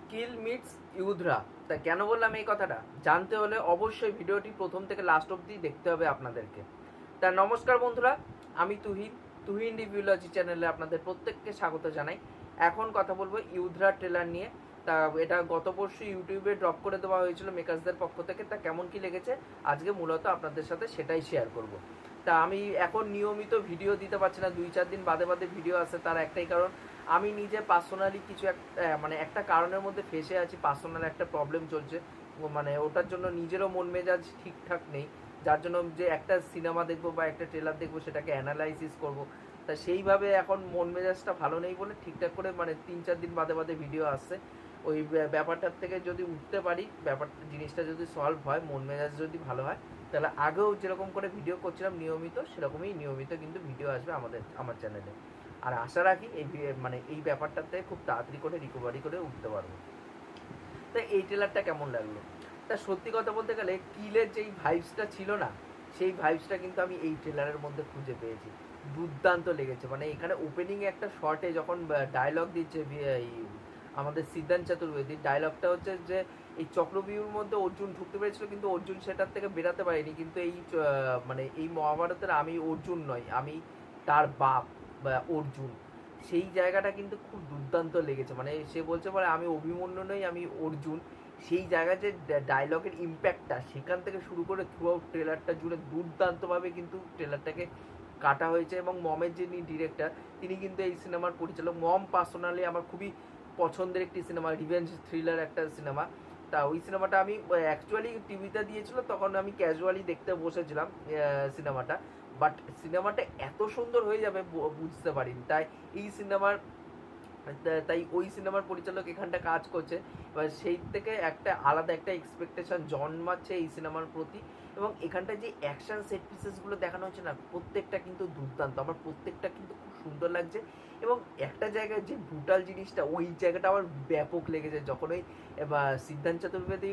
কিল meets ইউধরা। তা কেন বললাম এই কথাটা জানতে হলে অবশ্যই ভিডিওটি প্রথম থেকে লাস্ট অবধি দেখতে হবে আপনাদেরকে। তা নমস্কার বন্ধুরা, আমি তুহিন রিভিউলজি চ্যানেলে আপনাদের প্রত্যেককে স্বাগত জানাই। এখন কথা বলবো ইউধরা ট্রেলার নিয়ে। তা এটা গত পরশু ইউটিউবে ড্রপ করে দেওয়া হয়েছিল মেকার্সদের পক্ষ থেকে। তা কেমন কি লেগেছে আজকে মূলত আপনাদের সাথে সেটাই শেয়ার করব। তা আমি এখন নিয়মিত ভিডিও দিতে পারছি না, 2-4 দিন বাদে বাদে ভিডিও আসে। তার একটাই কারণ, আমি নিজে পার্সোনালি কিছু একটা কারণের মধ্যে ফেসে আছি। পার্সোনাল একটা প্রবলেম চলছে, মানে ওটার জন্য নিজেরও মন মেজাজ ঠিকঠাক নেই। যার জন্য যে একটা সিনেমা দেখবো বা একটা ট্রেলার দেখবো সেটাকে অ্যানালাইসিস করব, তা সেইভাবে এখন মন মেজাজটা ভালো নেই বলে ঠিকঠাক করে মানে 3-4 দিন বাদে বাদে ভিডিও আসছে। ওই ব্যাপারটার থেকে যদি উঠতে পারি, জিনিসটা যদি সলভ হয়, মন মেজাজ যদি ভালো হয়, তাহলে আগেও যেরকম করে ভিডিও করছিলাম নিয়মিত, সেরকমই নিয়মিত কিন্তু ভিডিও আসবে আমার চ্যানেলে। আর আশা রাখি এই ব্যাপারটাতে খুব তাড়াতাড়ি করে রিকভারি করে উঠতে পারবো। তো এই ট্রেলারটা কেমন লাগলো? তা সত্যি কথা বলতে গেলে কিলের যেই ভাইবসটা ছিল না, সেই ভাইবসটা কিন্তু আমি এই ট্রেলারের মধ্যে খুঁজে পেয়েছি। দুর্দান্ত লেগেছে। মানে এখানে ওপেনিং একটা শর্টে যখন ডায়লগ দিচ্ছে এই আমাদের সিদ্ধান্ত চতুর্বেদী, ডায়লগটা হচ্ছে যে এই চক্রবিউর মধ্যে অর্জুন ঢুকতে পেরেছিল কিন্তু অর্জুন সেটার থেকে বেরাতে পারেনি, কিন্তু এই মহাভারতের আমি অর্জুন নয়, আমি তার বাপ বা অর্জুন। সেই জায়গাটা কিন্তু খুব দুর্দান্ত লেগেছে। মানে সে বলছে পরে আমি অভিমন্যু নই, আমি অর্জুন। সেই জায়গায় যে ডায়লগের ইম্প্যাক্টটা সেখান থেকে শুরু করে থ্রু আউট ট্রেলারটা জুড়ে দুর্দান্তভাবে কিন্তু ট্রেলারটাকে কাটা হয়েছে। এবং মমের যিনি ডিরেক্টর, তিনি কিন্তু এই সিনেমার পরিচালক। মম পার্সোনালি আমার খুবই পছন্দের একটি সিনেমা, রিভেঞ্জ থ্রিলার একটা সিনেমা। তা ওই সিনেমাটা আমি অ্যাকচুয়ালি টিভিতে দিয়েছিল, তখন আমি ক্যাজুয়ালি দেখতে বসেছিলাম সিনেমাটা। বাট সিনেমাটা এত সুন্দর হয়ে যাবে বুঝতে পারিনি। তাই ওই সিনেমার পরিচালক এখানটা কাজ করছে। এবার সেই থেকে একটা আলাদা একটা এক্সপেকটেশন জন্মাচ্ছে এই সিনেমার প্রতি। এবং এখানটায় যে অ্যাকশন সেট পিসেসগুলো দেখানো হচ্ছে না, প্রত্যেকটা কিন্তু দুর্দান্ত। আমার প্রত্যেকটা কিন্তু খুব সুন্দর লাগছে। এবং একটা জায়গায় যে ব্রুটাল জিনিসটা, ওই জায়গাটা আমার ব্যাপক লেগেছে যখন ওই সিদ্ধান্ত চতুর্বেদী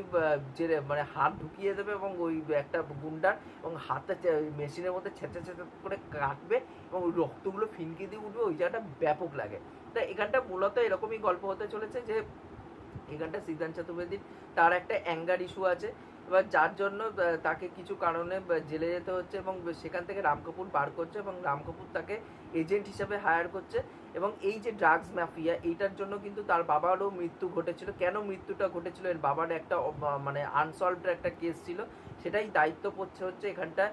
যে মানে হাত ঢুকিয়ে দেবে এবং ওই একটা গুন্ডার এবং হাতে মেশিনের মধ্যে ছেঁচা ছেঁচা করে কাটবে এবং ওই রক্তগুলো ফিনকে দিয়ে উঠবে, ওই জায়গাটা ব্যাপক লাগে। তা এখানটা মূলত এরকমই গল্প হতে চলেছে যে এখানটা সিদ্ধান্ত চতুর্বেদীর তার একটা অ্যাঙ্গার ইস্যু আছে। এবার যার জন্য তাকে কিছু কারণে জেলে যেতে হচ্ছে এবং সেখান থেকে রাম কাপুর বার করছে এবং রাম কাপুর তাকে এজেন্ট হিসেবে হায়ার করছে। এবং এই যে ড্রাগস মাফিয়া, এইটার জন্য কিন্তু তার বাবারও মৃত্যু ঘটেছিল। কেন মৃত্যুটা ঘটেছিল, এর বাবার একটা মানে আনসলভড একটা কেস ছিল, সেটাই দায়িত্ব পড়ছে হচ্ছে এখানটা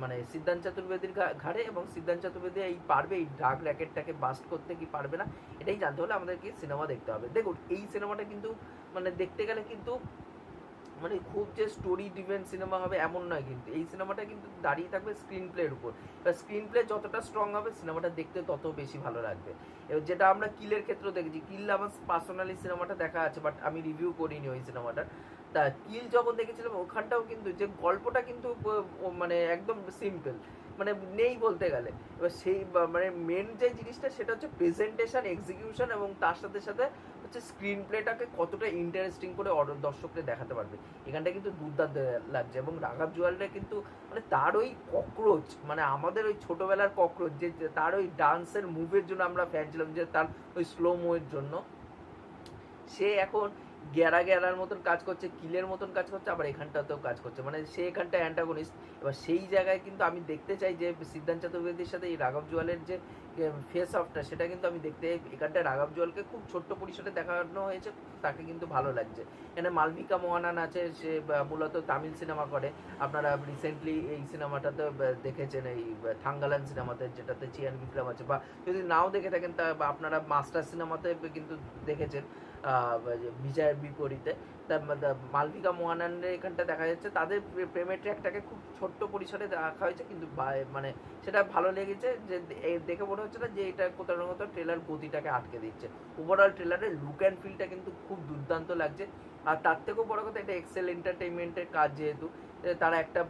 মানে সিদ্ধান্ত চতুর্বেদীর ঘাড়ে। এবং সিদ্ধান্ত চতুর্বেদী পারবে এই ড্রাগ র্যাকেটটাকে বাস্ট করতে কি পারবে না, এটাই জানতে হলে আমাদেরকে সিনেমা দেখতে হবে। দেখুন এই সিনেমাটা কিন্তু মানে দেখতে গেলে কিন্তু মানে খুব যে স্টোরি ডিভেন সিনেমা হবে এমন নয়, কিন্তু এই সিনেমাটা কিন্তু দাঁড়িয়ে থাকবে স্ক্রিন প্লের উপর। এবার স্ক্রিন প্লে যতটা স্ট্রং হবে সিনেমাটা দেখতে তত বেশি ভালো লাগবে। এবার যেটা আমরা কিলের ক্ষেত্রেও দেখেছি, কিল আমার পার্সোনালি সিনেমাটা দেখা আছে, বাট আমি রিভিউ করিনি ওই সিনেমাটার। তা কিল যখন দেখেছিলাম ওখানটাও কিন্তু যে গল্পটা কিন্তু মানে একদম সিম্পল, মানে নেই বলতে গেলে। এবার সেই মানে মেন যে জিনিসটা সেটা হচ্ছে প্রেজেন্টেশন, এক্সিকিউশন, এবং তার সাথে সাথে হচ্ছে স্ক্রিন প্লেটাকে কতটা ইন্টারেস্টিং করে দর্শককে দেখাতে পারবে। এখানটা কিন্তু দুর্দান্ত লাগছে। এবং রাঘব জুয়ালটা কিন্তু মানে তার ওই ককরোচ, মানে আমাদের ওই ছোটবেলার ককরোচ, যে তার ওই ডান্সের মুভের জন্য আমরা ফ্যান ছিলাম, যে তার ওই স্লো মুভের জন্য সে এখন গ্যারার মতন কাজ করছে, কিলের মতন কাজ করছে, আবার এখানটাতেও কাজ করছে। মানে সে এখানটা অ্যান্টাগনিস্ট। এবার সেই জায়গায় কিন্তু আমি দেখতে চাই যে সিদ্ধান্ত চতুর্বেদীর সাথে এই রাঘব জুয়ালের যে ফেস অফটা, সেটা কিন্তু আমি দেখতে এখানটায় রাঘব জুয়ালকে খুব ছোট্ট পরিসরে দেখানো হয়েছে, তাকে কিন্তু ভালো লাগছে। এখানে মালবিকা মোহনান আছে, সে মূলত তামিল সিনেমা করে। আপনারা রিসেন্টলি এই সিনেমাটাতে দেখেছেন, এই থাঙ্গালান সিনেমাতে, যেটাতে চিয়ান বিক্রম আছে। বা যদি নাও দেখে থাকেন তা আপনারা মাস্টার সিনেমাতে কিন্তু দেখেছেন বিজয়ের বিপরীতে। মালবিকা মোহনানের এখানটা দেখা যাচ্ছে তাদের প্রেমের ট্র্যাকটাকে খুব ছোট্ট পরিসরে দেখা হয়েছে, কিন্তু মানে সেটা ভালো লেগেছে। যে দেখে মনে হচ্ছে না যে এটা কোথাও না কোথাও ট্রেলার গতিটাকে আটকে দিচ্ছে। ওভারঅল ট্রেলারের লুক অ্যান্ড ফিলটা কিন্তু খুব দুর্দান্ত লাগছে। আর তার থেকেও বড় কথা, এটা এক্সেল এন্টারটেনমেন্টের কাজ, যেহেতু তারা একটা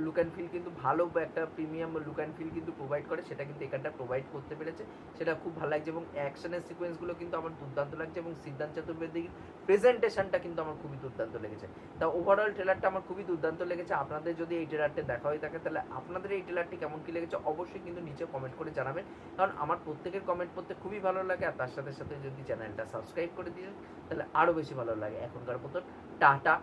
লুক অ্যান্ড ফিল কিন্তু ভালো একটা প্রিমিয়াম লুক অ্যান্ড ফিল কিন্তু প্রোভাইড করে, সেটা কিন্তু এখানটা প্রোভাইড করতে পেরেছে, সেটা খুব ভালো লাগছে। এবং অ্যাকশনের সিকোয়েন্সগুলো কিন্তু আমার দুর্দান্ত লাগছে, এবং সিদ্ধান্ত চতুর্বেদীর প্রেজেন্টেশনটা কিন্তু আমার খুবই দুর্দান্ত লেগেছে। তা ওভারঅল ট্রেলারটা আমার খুবই দুর্দান্ত লেগেছে। আপনাদের যদি এই ট্রেলারটা দেখা হয়ে থাকে তাহলে আপনাদের এই ট্রেলারটি কেমন কী লেগেছে অবশ্যই কিন্তু নিচে কমেন্ট করে জানাবেন, কারণ আমার প্রত্যেকের কমেন্ট পড়তে খুবই ভালো লাগে। আর তার সাথে সাথে যদি চ্যানেলটা সাবস্ক্রাইব করে দিন তাহলে আরও বেশি ভালো লাগে। এখনকার মতন টাটা।